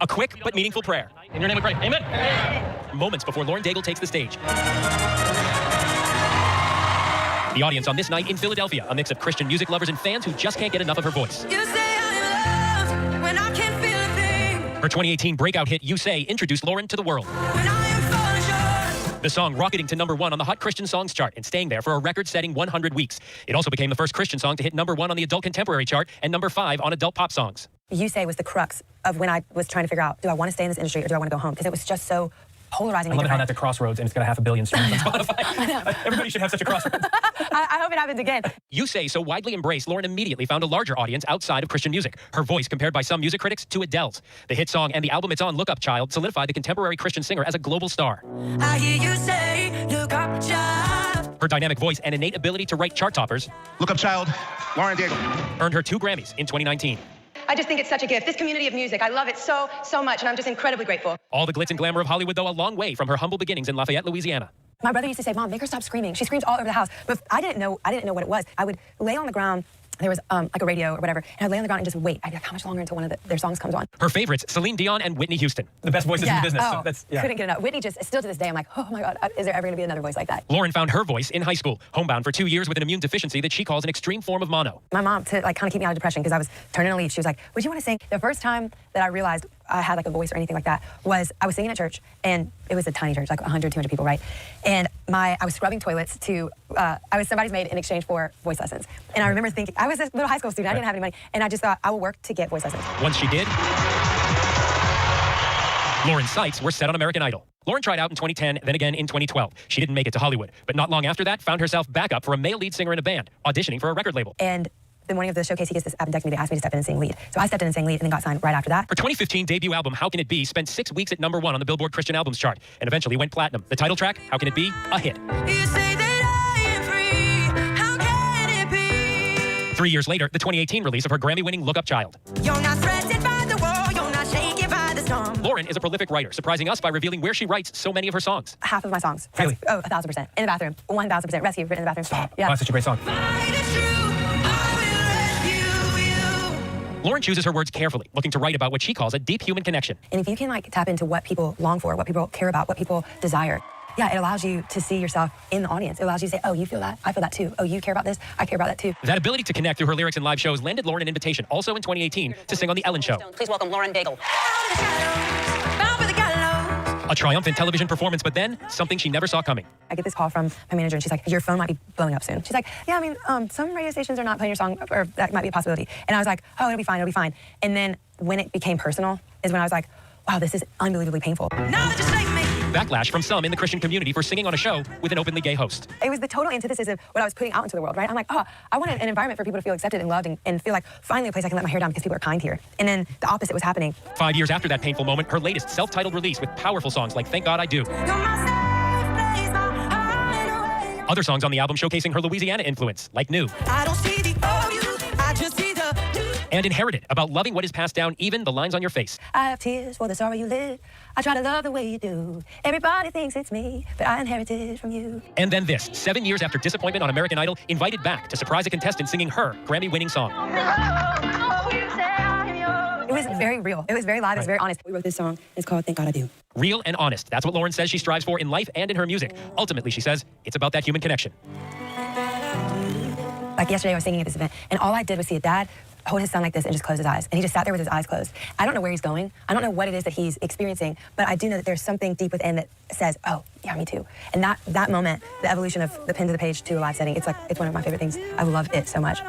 A quick but meaningful prayer. In your name we pray. Amen. Moments before Lauren Daigle takes the stage. The audience on this night in Philadelphia, a mix of Christian music lovers and fans who just can't get enough of her voice. You say I'm in love when I can't feel a thing. Her 2018 breakout hit, You Say, introduced Lauren to the world. When I am falling short. The song rocketing to #1 on the Hot Christian Songs chart and staying there for a record-setting 100 weeks. It also became the first Christian song to hit #1 on the Adult Contemporary chart and #5 on Adult Pop Songs. You Say was the crux of when I was trying to figure out, do I want to stay in this industry or do I want to go home? Because it was just so polarizing. I love how that's a crossroads and it's got 500 million streams on Spotify. I know. Everybody should have such a crossroads. I hope it happens again. You Say, so widely embraced, Lauren immediately found a larger audience outside of Christian music. Her voice compared by some music critics to Adele's. The hit song and the album it's on, Look Up Child, solidified the contemporary Christian singer as a global star. I hear you say, look up, child. Her dynamic voice and innate ability to write chart toppers Look Up Child, Lauren Daigle. earned her 2 Grammys in 2019. I just think it's such a gift. This community of music, I love it so much, and I'm just incredibly grateful. All the glitz and glamour of Hollywood, though, a long way from her humble beginnings in Lafayette, Louisiana. My brother used to say, Mom, make her stop screaming. She screams all over the house. But I didn't know what it was. I would lay on the ground. There was like a radio or whatever, and I'd lay on the ground and just wait. I'd be like, how much longer until one of their songs comes on? Her favorites, Celine Dion and Whitney Houston. The best voices in the business. Oh, So that's, yeah. couldn't get enough. Whitney just, still to this day, I'm like, oh my God, is there ever going to be another voice like that? Lauren found her voice in high school, homebound for 2 years with an immune deficiency that she calls an extreme form of mono. My mom, to like kind of keep me out of depression, because I was turning a leaf, she was like, would you want to sing? The first time that I realized I had like a voice or anything like that was I was singing at church, and it was a tiny church, like 100, 200 people, right? And I was scrubbing toilets I was somebody's maid in exchange for voice lessons. And I remember thinking, I was a little high school student, I didn't have any money, and I just thought, I will work to get voice lessons. Once she did, Lauren's sights were set on American Idol. Lauren tried out in 2010, then again in 2012. She didn't make it to Hollywood, but not long after that, found herself back up for a male lead singer in a band, auditioning for a record label. And the morning of the showcase, he gets this appendectomy. They asked me to step in and sing lead. So I stepped in and sang lead and then got signed right after that. Her 2015 debut album, How Can It Be, spent 6 weeks at #1 on the Billboard Christian Albums chart and eventually went platinum. The title track, How Can It Be, a hit. You say that I am free. How can it be? 3 years later, the 2018 release of her Grammy-winning Look Up Child. You're not threatened by the war. You're not shaken by the storm. Lauren is a prolific writer, surprising us by revealing where she writes so many of her songs. Half of my songs. Really? Oh, 1,000%. In the bathroom. 1,000%. Rescue, written in the bathroom. Stop. Yeah. Oh, that's such a great song. Fight is true. I will rescue you. Lauren chooses her words carefully, looking to write about what she calls a deep human connection. And if you can like tap into what people long for, what people care about, what people desire, yeah, it allows you to see yourself in the audience. It allows you to say, oh, you feel that? I feel that too. Oh, you care about this? I care about that too. That ability to connect through her lyrics and live shows landed Lauren an invitation, also in 2018, to sing on The Ellen Show. Please welcome Lauren Daigle. Out of the shadows. Bound for the gallows. A triumphant television performance, but then something she never saw coming. I get this call from my manager, and she's like, your phone might be blowing up soon. She's like, yeah, I mean, some radio stations are not playing your song, or that might be a possibility. And I was like, oh, it'll be fine, it'll be fine. And then when it became personal is when I was like, wow, this is unbelievably painful. Now that you say me. Backlash from some in the Christian community for singing on a show with an openly gay host. It was the total antithesis of what I was putting out into the world, right? I'm like, oh, I want an environment for people to feel accepted and loved and feel like finally a place I can let my hair down because people are kind here. And then the opposite was happening. 5 years after that painful moment, her latest self-titled release with powerful songs like Thank God I Do. You're my safe place, my hideaway. Other songs on the album showcasing her Louisiana influence, like New. I don't see the old you, I just see the new. And Inherited, about loving what is passed down, even the lines on your face. I have tears for the sorrow you lived. I try to love the way you do. Everybody thinks it's me, but I inherited from you. And then this, 7 years after disappointment on American Idol, invited back to surprise a contestant singing her Grammy-winning song. It was very real. It was very live. It was very honest. We wrote this song. It's called Thank God I Do. Real and honest. That's what Lauren says she strives for in life and in her music. Ultimately, she says, it's about that human connection. Like yesterday, I was singing at this event, and all I did was see a dad hold his son like this and just close his eyes. And he just sat there with his eyes closed. I don't know where he's going. I don't know what it is that he's experiencing, but I do know that there's something deep within that says, oh, yeah, me too. And that moment, the evolution of the pen to the page to a live setting, it's one of my favorite things. I love it so much.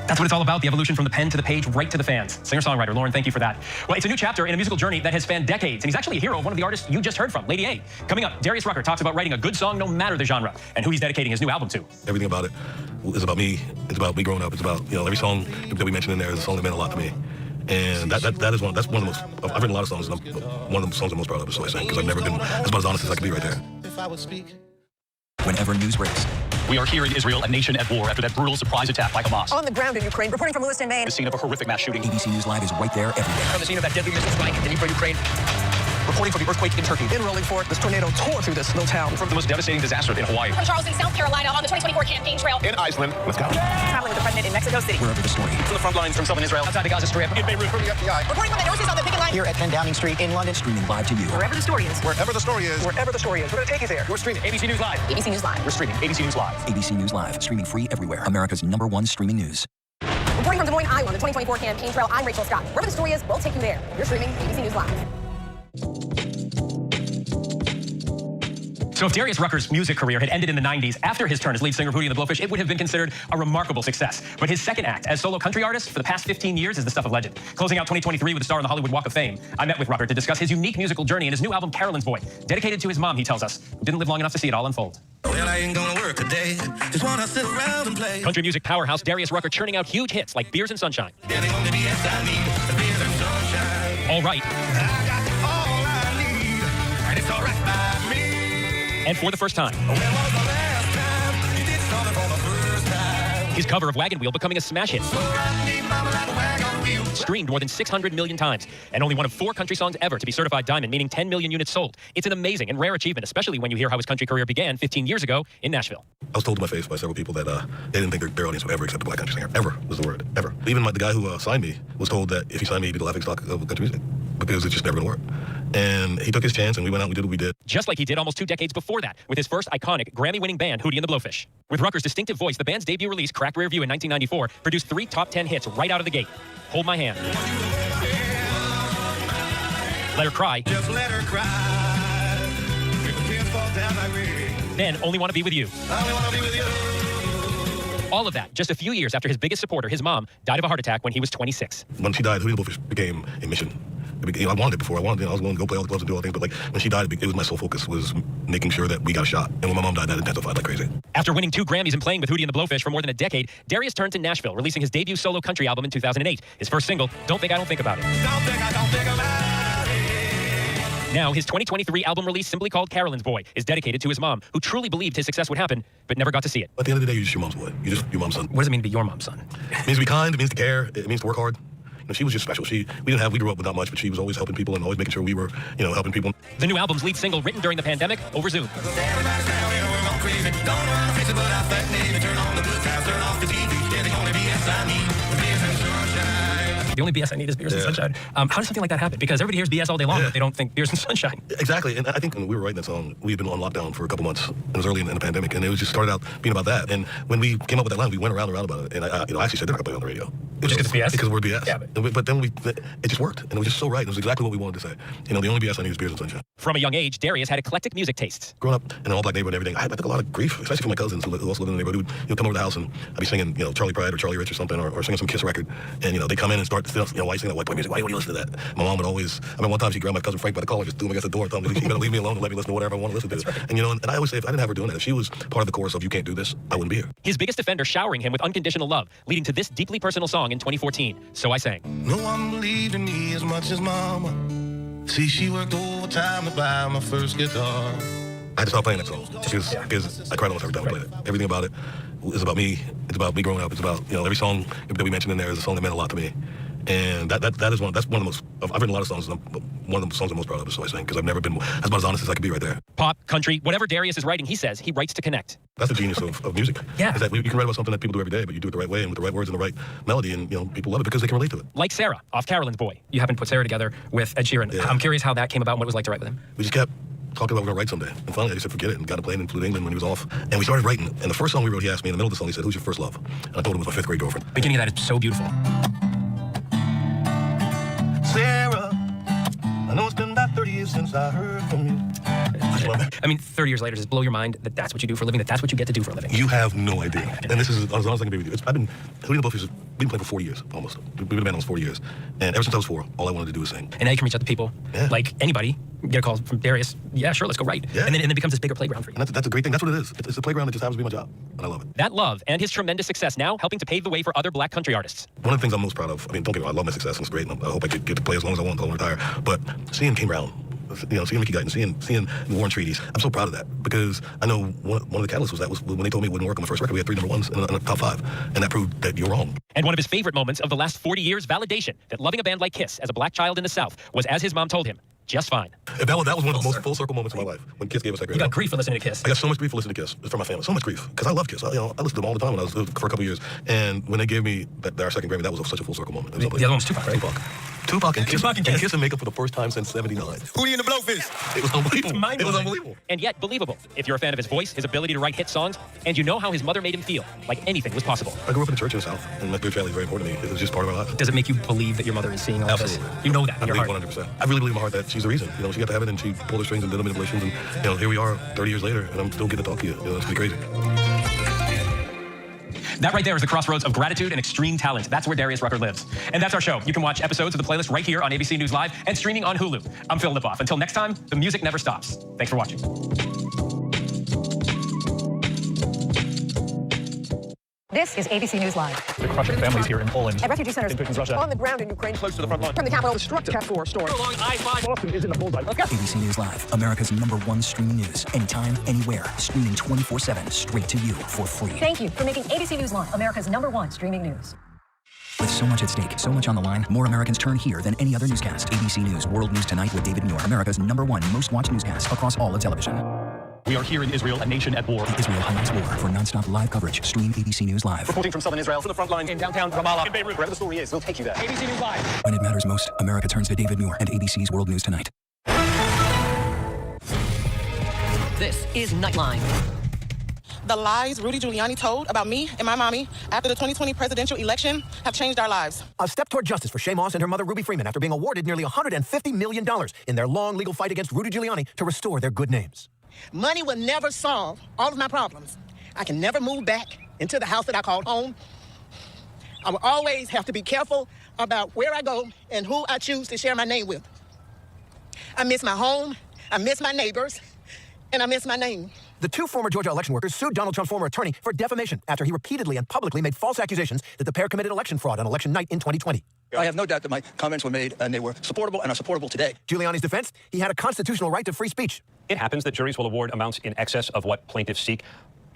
That's what it's all about, the evolution from the pen to the page, right to the fans. Singer-songwriter, Lauren, thank you for that. Well, it's a new chapter in a musical journey that has spanned decades, and he's actually a hero of one of the artists you just heard from, Lady A. Coming up, Darius Rucker talks about writing a good song no matter the genre, and who he's dedicating his new album to. Everything about it is about me. It's about me growing up. It's about, every song that we mentioned in there is a song that meant a lot to me. And that's one of the most, I've written a lot of songs, and one of the songs I'm most proud of is So I Sing, because I've never been as about as honest as I could be right there. If I would speak. Whenever news breaks. We are here in Israel, a nation at war after that brutal surprise attack by Hamas. On the ground in Ukraine, reporting from Lewiston, Maine. The scene of a horrific mass shooting. ABC News Live is right there every day. From the scene of that deadly missile strike in Ukraine. reporting for the earthquake in Turkey. In rolling forward, this tornado tore through this little town. From the most devastating disaster in Hawaii. From Charleston, South Carolina, on the 2024 campaign trail. In Iceland. Let's go. Traveling with the president in Mexico City. Wherever the story. From the front lines from southern Israel. Outside the Gaza Strip. In Beirut. From the FBI. Reporting from the nurses on the picket line. Here at 10 Downing Street in London. Streaming live to you. Wherever the story is. Wherever the story is. Wherever the story is. We're going to take you there. We're streaming ABC News Live. ABC News Live. We're streaming ABC News Live. ABC News Live. Streaming free everywhere. America's #1 streaming news. Reporting from Des Moines, Iowa, on the 2024 campaign trail, I'm Rachel Scott. Wherever the story is, we'll take you there. You're streaming ABC News Live. So if Darius Rucker's music career had ended in the 90s after his turn as lead singer of Hootie and the Blowfish, it would have been considered a remarkable success. But his second act as solo country artist for the past 15 years is the stuff of legend. Closing out 2023 with a star on the Hollywood Walk of Fame, I met with Rucker to discuss his unique musical journey and his new album, Carolyn's Boy, dedicated to his mom, he tells us, who didn't live long enough to see it all unfold. Well, I ain't gonna work a day. Just wanna sit around and play. Country music powerhouse Darius Rucker churning out huge hits like Beers and Sunshine. Yeah, the only BS I need is beers and sunshine. All Right. I got all I need, and it's all right by me. And For the First Time. When was the last time you did something for the first time? His cover of Wagon Wheel becoming a smash hit. So I need mama like a wagon wheel. Streamed more than 600 million times, and only one of 4 country songs ever to be certified diamond, meaning 10 million units sold. It's an amazing and rare achievement, especially when you hear how his country career began 15 years ago in Nashville. I was told to my face by several people that they didn't think their audience would ever accept a black country singer. Ever was the word. Ever. Even the guy who signed me was told that if he signed me, he'd be the laughing stock of country music because it's just never going to work. And he took his chance, and we went out and we did what we did. Just like he did almost 2 decades before that, with his first iconic Grammy-winning band, Hootie and the Blowfish. With Rucker's distinctive voice, the band's debut release, Cracked Rear View in 1994, produced 3 top 10 hits right out of the gate. Hold My Hand. Let Her Cry. Just let her cry. If the tears fall down like rain. Then Only Wanna Be With You. I only wanna be with you. All of that just a few years after his biggest supporter, his mom, died of a heart attack when he was 26. When she died, Hootie and the Blowfish became a mission. I wanted it before. I was going to go play all the clubs and do all the things, but like when she died, it was my sole focus was making sure that we got a shot. And when my mom died, that intensified like crazy. After winning 2 Grammys and playing with Hootie and the Blowfish for more than a decade, Darius turned to Nashville, releasing his debut solo country album in 2008. His first single, Don't Think I Don't Think About It. Don't think I don't think about it. Now, his 2023 album release, simply called Carolyn's Boy, is dedicated to his mom, who truly believed his success would happen, but never got to see it. At the end of the day, you're just your mom's boy. You're just your mom's son. What does it mean to be your mom's son? It means to be kind. It means to care. It means to work hard. You know, she was just special. We grew up with not much, but she was always helping people and always making sure we were, helping people. The new album's lead single, written during the pandemic, over Zoom. Everybody's down here, we're all crazy. Don't wanna fix it, but I fact maybe turn on the good times, turn off the TV. Yeah, the only BS I need is beers and sunshine. The only BS I need is Beers and Sunshine. How does something like that happen? Because everybody hears BS all day long, but they don't think Beers and Sunshine. Exactly. And I think when we were writing that song, we had been on lockdown for a couple months. It was early in the pandemic, and it was just started out being about that. And when we came up with that line, we went around and around about it. And I actually said they're not going to play it on the radio. Just because it's BS? Because we're BS. Yeah, but then it just worked, and it was just so right. It was exactly what we wanted to say. The only BS I need is Beers and Sunshine. From a young age, Darius had eclectic music tastes. Growing up in an all-black neighborhood and everything, I took a lot of grief, especially from my cousins who also lived in the neighborhood. Who'd come over to the house, and I'd be singing, Charlie Pride or Charlie Rich or something, or singing some Kiss record. And, they come in and start, why you sing that white boy music? Why do you listen to that? My mom would always, one time she grabbed my cousin Frank by the collar, just threw him against the door, told him, you gotta leave me alone and let me listen to whatever I want to listen to. Right. And I always say, if I didn't have her doing that, if she was part of the chorus of You Can't Do This, I wouldn't be here. His biggest defender showering him with unconditional love, leading to this deeply personal song in 2014, So I Sang. No one believed in me as much as mama. See, she worked overtime to buy my first guitar. I had to stop playing that song because I cried almost every time I played it. Everything about it is about me. It's about me growing up. It's about, every song that we mentioned in there is a song that meant a lot to me. And that's one of the most, I've written a lot of songs, and one of the songs I'm most proud of is So I Sang, because I've never been as about as honest as I could be right there. Pop, country, whatever Darius is writing, he says he writes to connect. That's the genius of music. Yeah. Is that you can write about something that people do every day, but you do it the right way and with the right words and the right melody, and people love it because they can relate to it. Like Sarah, off Carolyn's Boy. You haven't put Sarah together with Ed Sheeran. Yeah. I'm curious how that came about and what it was like to write with him. We just kept talking about we're going to write someday. And finally I just said forget it and got a plane and flew to England when he was off. And we started writing. And the first song we wrote, he asked me in the middle of the song, he said, who's your first love? And I told him it was my 5th grade girlfriend. Beginning of that is so beautiful. Sarah, I know it's been about 30 years since I heard from you. I mean, 30 years later, does it blow your mind that that's what you do for a living, that that's what you get to do for a living? You have no idea. And this is as honest as I can be with you. Hootie and the Blowfish, we've been playing for 40 years, almost. We've been a band almost 40 years. And ever since I was 4, all I wanted to do was sing. And now you can reach out to people, like anybody, get a call from Darius, yeah, sure, let's go write. Yeah. And then it becomes this bigger playground for you. And that's a great thing. That's what it is. It's a playground that just happens to be my job. And I love it. That love and his tremendous success now helping to pave the way for other black country artists. One of the things I'm most proud of, don't get me wrong, I love my success and it's great, and I hope I get to play as long as I want until I retire. But seeing Kane Brown, seeing Mickey Guyton, seeing the War and Treaties, I'm so proud of that because I know one of the catalysts was when they told me it wouldn't work on my first record. We had 3 number ones in the top 5, and that proved that you're wrong. And one of his favorite moments of the last 40 years, validation that loving a band like Kiss as a black child in the South was, as his mom told him, just fine. That was one of the most full circle moments of my life when Kiss gave us that great You got album. grief for listening to Kiss. I got so much grief for listening to Kiss from my family. So much grief because I love Kiss. I listened to them all the time when I was for a couple years. And when they gave me our second Grammy, that was such a full circle moment. The other one was Tupac, right? Tupac and Kiss. Tupac and Kiss. Kiss and Makeup for the first time since '79. Hootie and the Blowfish. It was unbelievable. It's mind-blowing. It was unbelievable. And yet believable if you're a fan of his voice, his ability to write hit songs, and you know how his mother made him feel, like anything was possible. I grew up in the church in the South, and my spirituality is very important to me. It was just part of my life. Does it make you believe that your mother is seeing all Absolutely. this? You know that I in your believe heart. 100%. I really believe in my heart that she's the reason. She got to heaven and she pulled her strings and did the manipulations, and here we are 30 years later, and I'm still getting to talk to you. It's pretty crazy. That right there is the crossroads of gratitude and extreme talent. That's where Darius Rucker lives. And that's our show. You can watch episodes of the playlist right here on ABC News Live and streaming on Hulu. I'm Phil Lipoff. Until next time, the music never stops. Thanks for watching. This is ABC News Live. The crushing families here in Poland. At refugee centers. In Putin's Russia. On the ground in Ukraine, close to the front line. From the capital, destructive Cat 4 story. Along I-5. Boston is in the bullseye. Let's go. ABC News Live, America's #1 streaming news. Anytime, anywhere. Streaming 24/7 straight to you for free. Thank you for making ABC News Live America's #1 streaming news. With so much at stake, so much on the line, more Americans turn here than any other newscast. ABC News World News Tonight with David Muir, America's #1 most watched newscast across all of television. We are here in Israel, a nation at war. The Israel-Hamas war. For nonstop live coverage, stream ABC News Live. Reporting from southern Israel to the front line in downtown Ramallah. In Beirut, wherever the story is, we'll take you there. ABC News Live. When it matters most, America turns to David Muir and ABC's World News Tonight. This is Nightline. The lies Rudy Giuliani told about me and my mommy after the 2020 presidential election have changed our lives. A step toward justice for Shay Moss and her mother, Ruby Freeman, after being awarded nearly $150 million in their long legal fight against Rudy Giuliani to restore their good names. Money will never solve all of my problems. I can never move back into the house that I called home. I will always have to be careful about where I go and who I choose to share my name with. I miss my home, I miss my neighbors, and I miss my name. The two former Georgia election workers sued Donald Trump's former attorney for defamation after he repeatedly and publicly made false accusations that the pair committed election fraud on election night in 2020. I have no doubt that my comments were made and they were supportable and are supportable today. Giuliani's defense, he had a constitutional right to free speech. It happens that juries will award amounts in excess of what plaintiffs seek,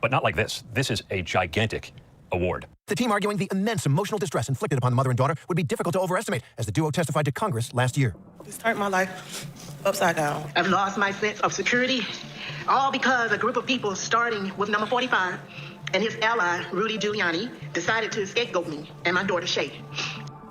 but not like this. This is a gigantic award. The team arguing the immense emotional distress inflicted upon the mother and daughter would be difficult to overestimate, as the duo testified to Congress last year. It's turned my life upside down. I've lost my sense of security, all because a group of people, starting with number 45 and his ally, Rudy Giuliani, decided to scapegoat me and my daughter, Shay.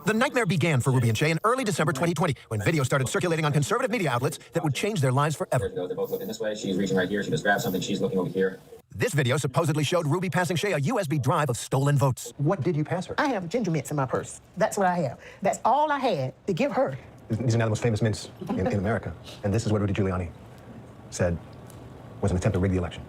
The nightmare began for Ruby and Shay in early December 2020, when videos started circulating on conservative media outlets that would change their lives forever. They're both looking this way. She's reaching right here. She just grabbed something. She's looking over here. This video supposedly showed Ruby passing Shay a USB drive of stolen votes. What did you pass her? I have ginger mints in my purse. That's what I have. That's all I had to give her. These are now the most famous mints in America. And this is what Rudy Giuliani said was an attempt to rig the election.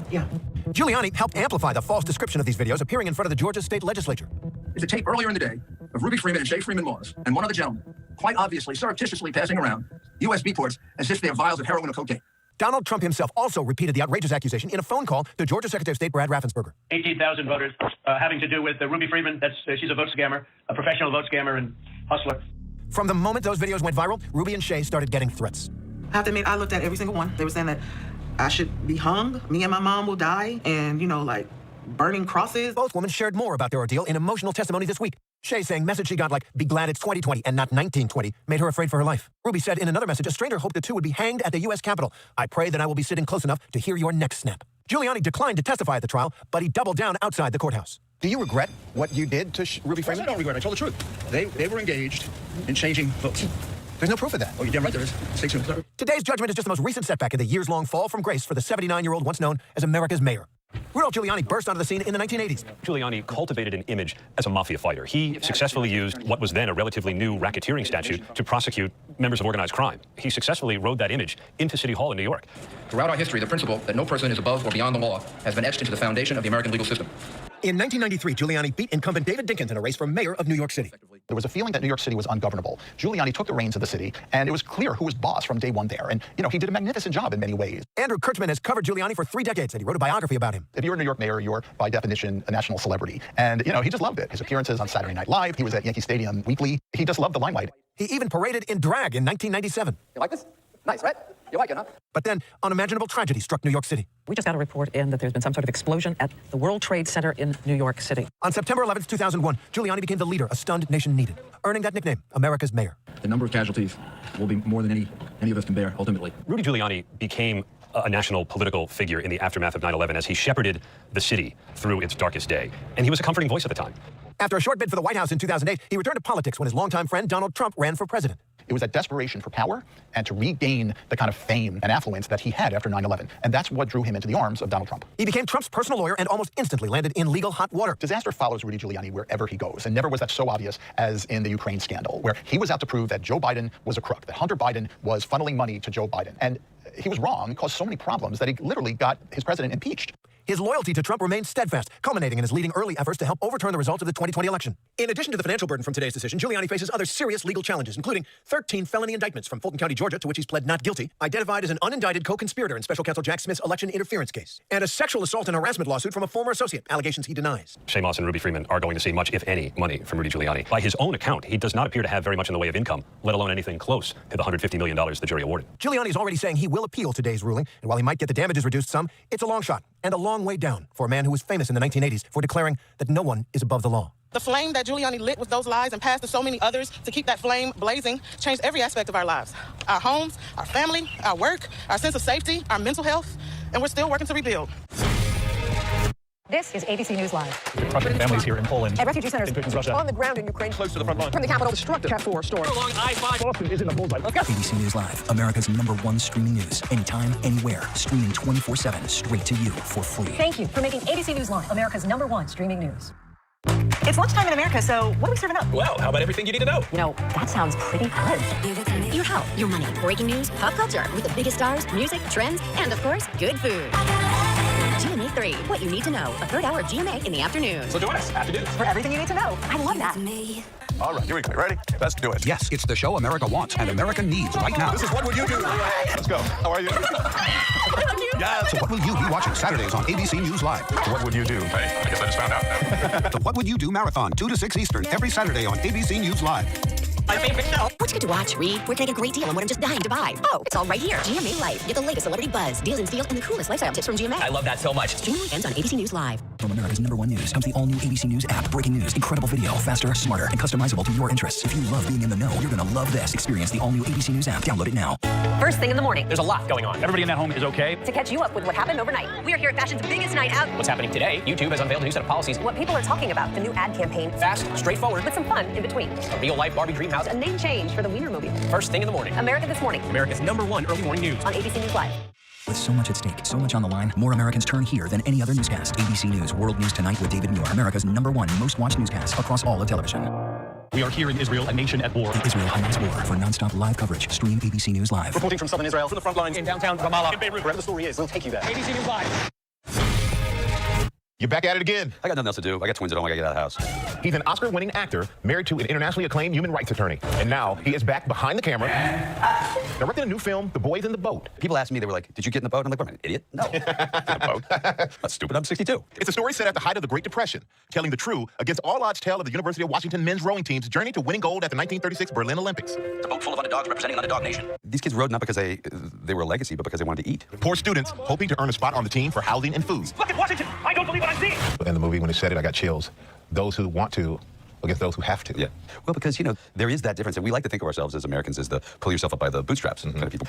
Yeah. Giuliani helped amplify the false description of these videos appearing in front of the Georgia state legislature. It's a tape earlier in the day of Ruby Freeman and Shay Freeman Moss and one other gentleman, quite obviously surreptitiously passing around USB ports as if they're vials of heroin or cocaine. Donald Trump himself also repeated the outrageous accusation in a phone call to Georgia Secretary of State Brad Raffensperger. 18,000 voters having to do with Ruby Freeman. She's a vote scammer, a professional vote scammer and hustler. From the moment those videos went viral, Ruby and Shay started getting threats. I have to admit, I looked at every single one. They were saying that I should be hung, me and my mom will die, and, burning crosses. Both women shared more about their ordeal in emotional testimony this week. Shay saying message she got like, be glad it's 2020 and not 1920, made her afraid for her life. Ruby said in another message, a stranger hoped the two would be hanged at the U.S. Capitol. I pray that I will be sitting close enough to hear your next snap. Giuliani declined to testify at the trial, but he doubled down outside the courthouse. Do you regret what you did to Ruby Freeman? I don't regret it. I told the truth. They were engaged in changing votes. There's no proof of that. Oh, you're damn right there is. Stay tuned. Today's judgment is just the most recent setback in the years-long fall from grace for the 79-year-old once known as America's mayor. Rudolph Giuliani burst onto the scene in the 1980s. Giuliani cultivated an image as a mafia fighter. He successfully used what was then a relatively new racketeering statute to prosecute members of organized crime. He successfully rode that image into City Hall in New York. Throughout our history, the principle that no person is above or beyond the law has been etched into the foundation of the American legal system. In 1993, Giuliani beat incumbent David Dinkins in a race for mayor of New York City. There was a feeling that New York City was ungovernable. Giuliani took the reins of the city, and it was clear who was boss from day one there. And, he did a magnificent job in many ways. Andrew Kirchman has covered Giuliani for 3 decades, and he wrote a biography about him. If you're a New York mayor, you're, by definition, a national celebrity. And, he just loved it. His appearances on Saturday Night Live, he was at Yankee Stadium weekly. He just loved the limelight. He even paraded in drag in 1997. You like this? Nice, right? You like it, huh? But then, unimaginable tragedy struck New York City. We just got a report in that there's been some sort of explosion at the World Trade Center in New York City. On September 11th, 2001, Giuliani became the leader a stunned nation needed, earning that nickname, America's mayor. The number of casualties will be more than any of us can bear, ultimately. Rudy Giuliani became a national political figure in the aftermath of 9/11 as he shepherded the city through its darkest day. And he was a comforting voice at the time. After a short bid for the White House in 2008, he returned to politics when his longtime friend Donald Trump ran for president. It was that desperation for power and to regain the kind of fame and affluence that he had after 9/11. And that's what drew him into the arms of Donald Trump. He became Trump's personal lawyer and almost instantly landed in legal hot water. Disaster follows Rudy Giuliani wherever he goes, and never was that so obvious as in the Ukraine scandal, where he was out to prove that Joe Biden was a crook, that Hunter Biden was funneling money to Joe Biden. And he was wrong, caused so many problems that he literally got his president impeached. His loyalty to Trump remained steadfast, culminating in his leading early efforts to help overturn the results of the 2020 election. In addition to the financial burden from today's decision, Giuliani faces other serious legal challenges, including 13 felony indictments from Fulton County, Georgia, to which he's pled not guilty, identified as an unindicted co-conspirator in Special Counsel Jack Smith's election interference case, and a sexual assault and harassment lawsuit from a former associate, allegations he denies. Shay Moss and Ruby Freeman are going to see much, if any, money from Rudy Giuliani. By his own account, he does not appear to have very much in the way of income, let alone anything close to the $150 million the jury awarded. Giuliani is already saying he will appeal today's ruling, and while he might get the damages reduced some, it's a long shot and a long way down for a man who was famous in the 1980s for declaring that no one is above the law. The flame that Giuliani lit with those lies and passed to so many others to keep that flame blazing changed every aspect of our lives. Our homes, our family, our work, our sense of safety, our mental health, and we're still working to rebuild. This is ABC News Live. The crushing families here in Poland. At refugee centers. In Russia. On the ground in Ukraine. Close to the front line. From the capital, destructive Cat 4 storm. Along I-5. Boston is in the bullseye. Let's go. ABC News Live, America's #1 streaming news. Anytime, anywhere. Streaming 24/7 straight to you for free. Thank you for making ABC News Live America's #1 streaming news. It's lunchtime in America, so what are we serving up? Well, how about everything you need to know? You know, that sounds pretty good. Your health, your money, breaking news, pop culture, with the biggest stars, music, trends, and of course, good food. GMA 3, what you need to know. A third hour of GMA in the afternoon. So join us after news. For everything you need to know. I love that. All right, here we go. Ready? Let's do it. Yes, it's the show America wants and America needs right now. This is What Would You Do? Let's go. How are you? Yeah. So what will you be watching Saturdays on ABC News Live? What would you do? Hey, I guess I just found out. The What Would You Do Marathon, 2 to 6 Eastern, every Saturday on ABC News Live. My favorite show. What you get to watch, read, we're getting a great deal on what I'm just dying to buy. Oh, it's all right here. GMA Live. Get the latest celebrity buzz, deals and steals, and the coolest lifestyle tips from GMA. I love that so much. Streaming weekends on ABC News Live. From America's #1 news comes the all-new ABC News app. Breaking news, incredible video, faster, smarter, and customizable to your interests. If you love being in the know, you're going to love this. Experience the all-new ABC News app. Download it now. First thing in the morning. There's a lot going on. Everybody in that home is okay? To catch you up with what happened overnight. We are here at fashion's biggest night out. What's happening today? YouTube has unveiled a new set of policies. What people are talking about. The new ad campaign. Fast, straightforward, With some fun in between. a real-life Barbie dream house. A name change for the Wienermobile. First thing in the morning. America This Morning. America's #1 early morning news. On ABC News Live. With so much at stake, so much on the line, more Americans turn here than any other newscast. ABC News World News Tonight with David Muir, America's #1 most watched newscast across all of television. We are here in Israel, a nation at war. Israel highlights war. For non-stop live coverage, stream ABC News Live. Reporting from southern Israel, from the front lines in downtown Ramallah, in Beirut, wherever the story is, we'll take you there. ABC News Live. You're back at it again. I got nothing else to do. I got twins at home. I gotta get out of the house. He's an Oscar-winning actor, married to an internationally acclaimed human rights attorney. And now he is back behind the camera, directing a new film, The Boys in the Boat. People ask me, they were like, did you get in the boat? I'm like, what am I, an idiot? No. In a boat. That's stupid. I'm 62. It's a story set at the height of the Great Depression, telling the true, against all odds tale of the University of Washington men's rowing team's journey to winning gold at the 1936 Berlin Olympics. It's a boat full of underdogs representing Underdog Nation. These kids rode not because they were a legacy, but because they wanted to eat. Poor students hoping to earn a spot on the team for housing and food. Look at Washington! I don't believe what I see! In the movie, when he said it, I got chills. Those who want to against those who have to. Yeah. Well, because, you know, there is that difference. And we like to think of ourselves as Americans as the pull yourself up by the bootstraps kind of people.